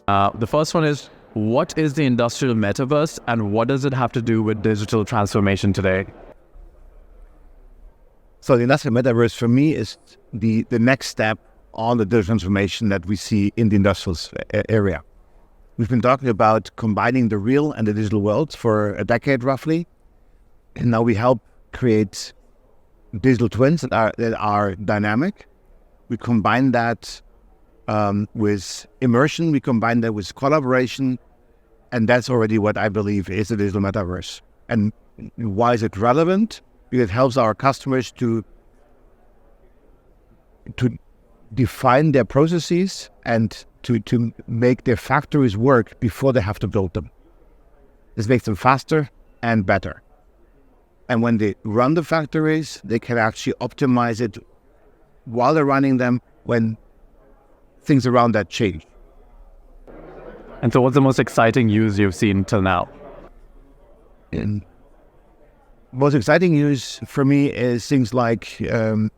The first one is, what is the industrial metaverse and what does it have to do with digital transformation today? So the industrial metaverse for me is the next step on the digital transformation that we see in the industrial area. We've been talking about combining the real and the digital worlds for a decade roughly. And now we help create digital twins that are dynamic. We combine that with immersion, we combine that with collaboration, and that's already what I believe is the digital metaverse. And why is it relevant? Because it helps our customers to define their processes and to make their factories work before they have to build them. This makes them faster and better. And when they run the factories, they can actually optimize it while they're running them when things around that change. And so what's the most exciting use you've seen till now? And most exciting use for me is things like a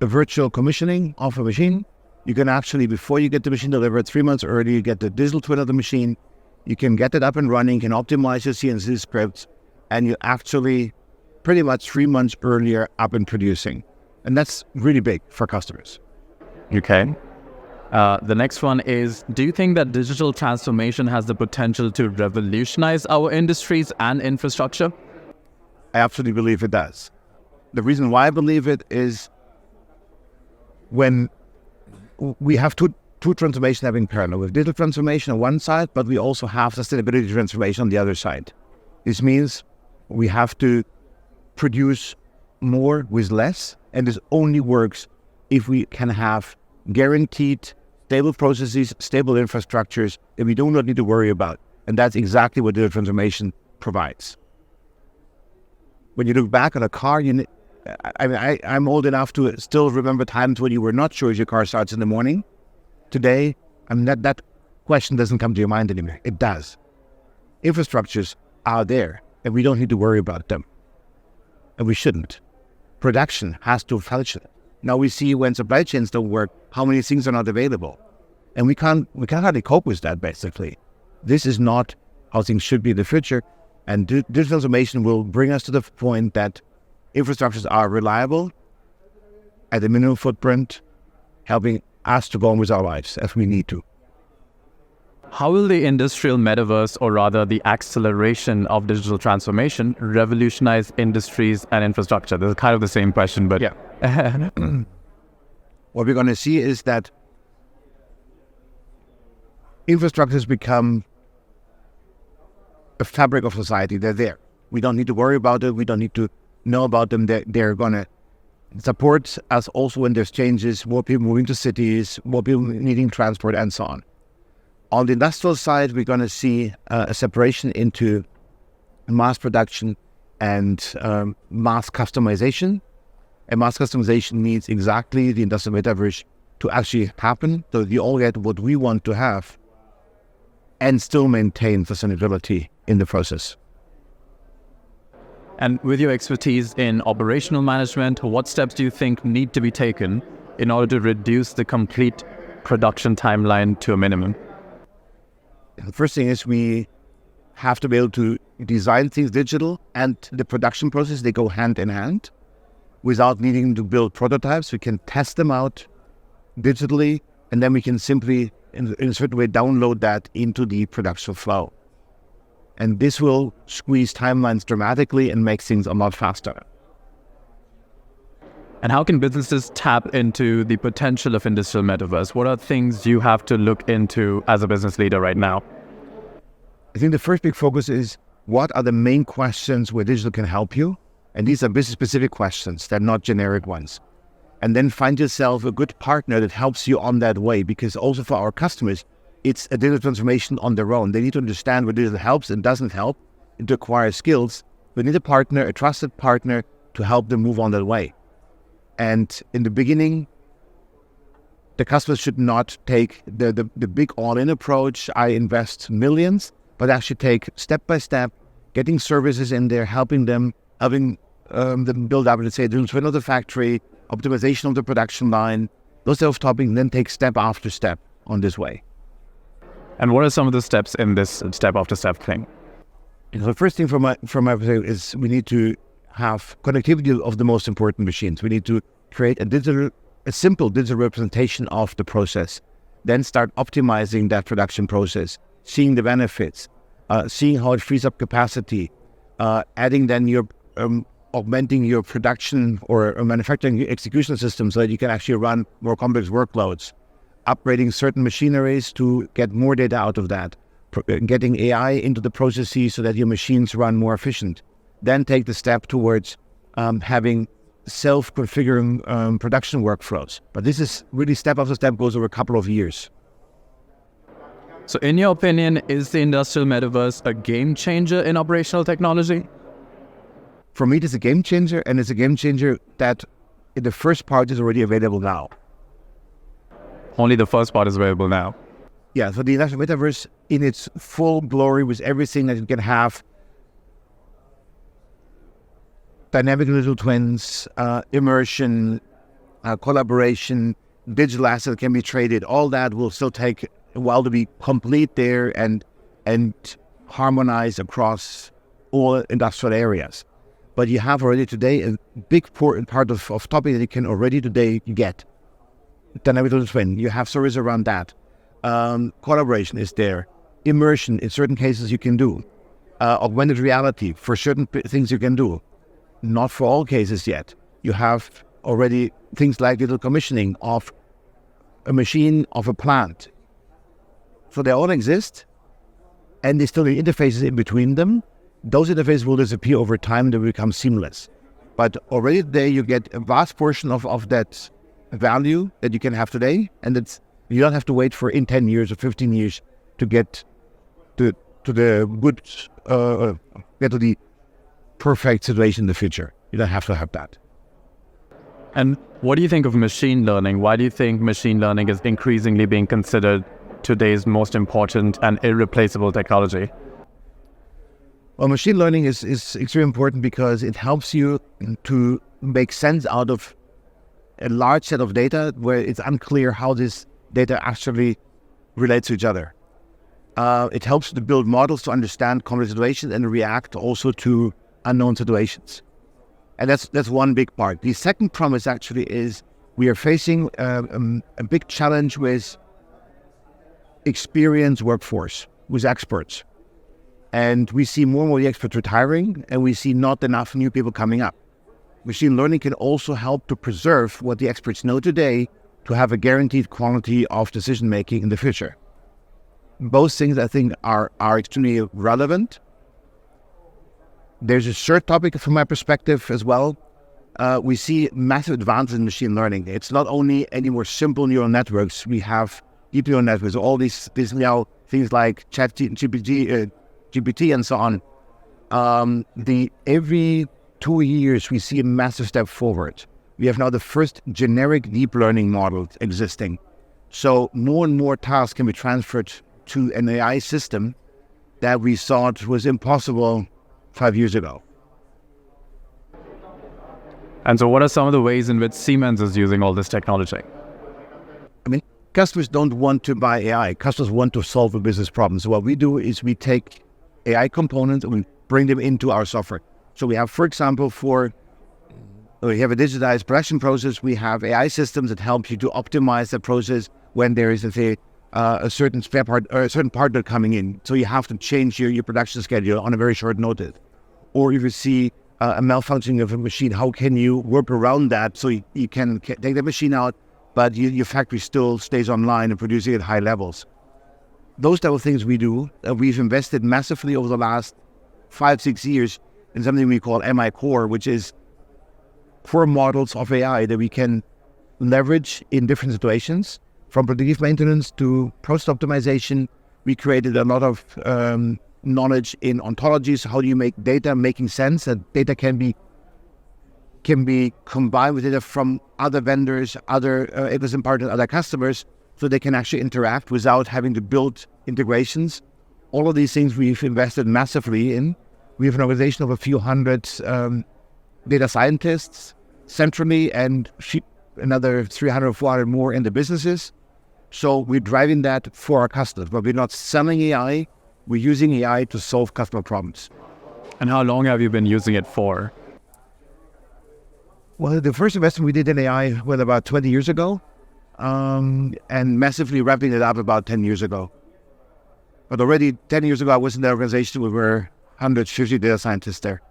virtual commissioning of a machine. You can actually, before you get the machine delivered 3 months early, you get the digital twin of the machine. You can get it up and running, can optimize your CNC scripts, and you actually pretty much 3 months earlier up and producing. And that's really big for customers. Okay. The next one is, do you think that digital transformation has the potential to revolutionize our industries and infrastructure? I absolutely believe it does. The reason why I believe it is when we have two transformations happening parallel. We have digital transformation on one side, but we also have sustainability transformation on the other side. This means we have to produce more with less, and this only works if we can have guaranteed stable processes, stable infrastructures that we do not need to worry about. And that's exactly what digital transformation provides. When you look back on a car, I'm old enough to still remember times when you were not sure if your car starts in the morning. Today, that question doesn't come to your mind anymore. It does. Infrastructures are there, and we don't need to worry about them. And we shouldn't. Production has to function. Now we see when supply chains don't work, how many things are not available. And we can't hardly cope with that, basically. This is not how things should be in the future. And digital transformation will bring us to the point that infrastructures are reliable, at a minimum footprint, helping us to go on with our lives as we need to. How will the industrial metaverse, or rather the acceleration of digital transformation, revolutionize industries and infrastructure? This is kind of the same question, but... Yeah. What we're going to see is that infrastructures become a fabric of society. They're there. We don't need to worry about it. We don't need to know about them. They're going to support us also when there's changes, more people moving to cities, more people needing transport, and so on. On the industrial side, we're going to see a separation into mass production and mass customization. And mass customization needs exactly the industrial metaverse to actually happen, so we all get what we want to have and still maintain sustainability in the process. And with your expertise in operational management, what steps do you think need to be taken in order to reduce the complete production timeline to a minimum? The first thing is we have to be able to design things digital, and the production process, they go hand in hand. Without needing to build prototypes, we can test them out digitally, and then we can simply, in a certain way, download that into the production flow. And this will squeeze timelines dramatically and make things a lot faster. And how can businesses tap into the potential of industrial metaverse? What are things you have to look into as a business leader right now? I think the first big focus is, what are the main questions where digital can help you? And these are business-specific questions. They're not generic ones. And then find yourself a good partner that helps you on that way, because also for our customers, it's a digital transformation on their own. They need to understand what digital helps and doesn't help, and to acquire skills. We need a partner, a trusted partner, to help them move on that way. And in the beginning, the customers should not take the big all-in approach. I invest millions, but actually take step by step, getting services in there, helping them build up, let's say, digital twin of the factory, optimization of the production line, those type of topics, and then take step after step on this way. And what are some of the steps in this step after step thing? The first thing from my perspective is we need to have connectivity of the most important machines. We need to create a simple digital representation of the process, then start optimizing that production process, seeing the benefits, seeing how it frees up capacity, adding then your augmenting your production or manufacturing execution system so that you can actually run more complex workloads, upgrading certain machineries to get more data out of that, getting AI into the processes so that your machines run more efficient. Then take the step towards having self-configuring production workflows. But this is really step after step, goes over a couple of years. So in your opinion, is the industrial metaverse a game changer in operational technology? For me, it is a game changer, and it's a game changer that in the first part is already available now. Only the first part is available now. Yeah, so the industrial metaverse in its full glory with everything that it can have, dynamic digital twins, immersion, collaboration, digital asset can be traded, all that will still take a while to be complete there and harmonize across all industrial areas. But you have already today a big part of topic that you can already today get. Dynamic digital twin, you have stories around that. Collaboration is there. Immersion, in certain cases you can do. Augmented reality, for certain things you can do. Not for all cases yet. You have already things like digital commissioning of a machine, of a plant. So they all exist, and they still need interfaces in between them. Those interfaces will disappear over time, they will become seamless. But already today you get a vast portion of that value that you can have today, and you don't have to wait for in 10 years or 15 years to get to the good, get to the perfect situation in the future. You don't have to have that. And what do you think of machine learning? Why do you think machine learning is increasingly being considered today's most important and irreplaceable technology? Well, machine learning is extremely important because it helps you to make sense out of a large set of data where it's unclear how this data actually relates to each other. It helps to build models to understand complex situations and react also to unknown situations. And that's one big part. The second promise actually is we are facing a big challenge with experienced workforce, with experts. And we see more and more experts retiring, and we see not enough new people coming up. Machine learning can also help to preserve what the experts know today to have a guaranteed quality of decision-making in the future. Both things, I think, are extremely relevant. There's a third topic from my perspective as well. We see massive advances in machine learning. It's not only any more simple neural networks. We have deep neural networks, all these now things like GPT and so on. Every 2 years, we see a massive step forward. We have now the first generic deep learning model existing. So more and more tasks can be transferred to an AI system that we thought was impossible 5 years ago. And so what are some of the ways in which Siemens is using all this technology? I mean, customers don't want to buy AI. Customers want to solve a business problem. So what we do is we take AI components and we bring them into our software. So we have, for example, we have a digitized production process. We have AI systems that help you to optimize the process when there is, let's say, a certain spare part or a certain partner coming in. So you have to change your production schedule on a very short notice. Or if you see a malfunctioning of a machine, how can you work around that so you can take the machine out, but your factory still stays online and producing at high levels? Those type of things we do. We've invested massively over the last 5-6 years in something we call MI Core, which is core models of AI that we can leverage in different situations, from predictive maintenance to process optimization. We created a lot of knowledge in ontologies. How do you make data making sense? That data can be combined with data from other vendors, other ecosystem partners, other customers, so they can actually interact without having to build integrations. All of these things we've invested massively in. We have an organization of a few hundred data scientists centrally and another 300 or 400 more in the businesses So we're driving that for our customers, but we're not selling AI. We're using AI to solve customer problems. And how long have you been using it for? Well, the first investment we did in AI was about 20 years ago, and massively ramping it up about 10 years ago. But already 10 years ago, I was in the organization. We were 150 data scientists there.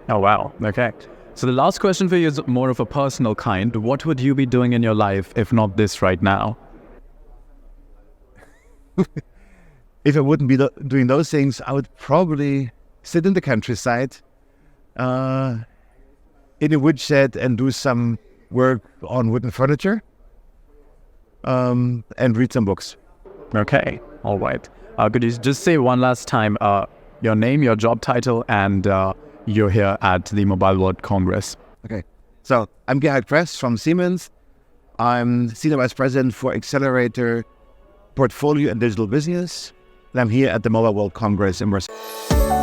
Oh, wow. Okay. So the last question for you is more of a personal kind. What would you be doing in your life if not this right now? If I wouldn't be doing those things, I would probably sit in the countryside, in a woodshed, and do some work on wooden furniture, and read some books. Okay. All right. Could you just say one last time your name, your job title, and you're here at the Mobile World Congress? Okay. So I'm Gerhard Kress from Siemens. I'm Senior Vice President for Accelerator, Portfolio and Digital Business. And I'm here at the Mobile World Congress in Barcelona.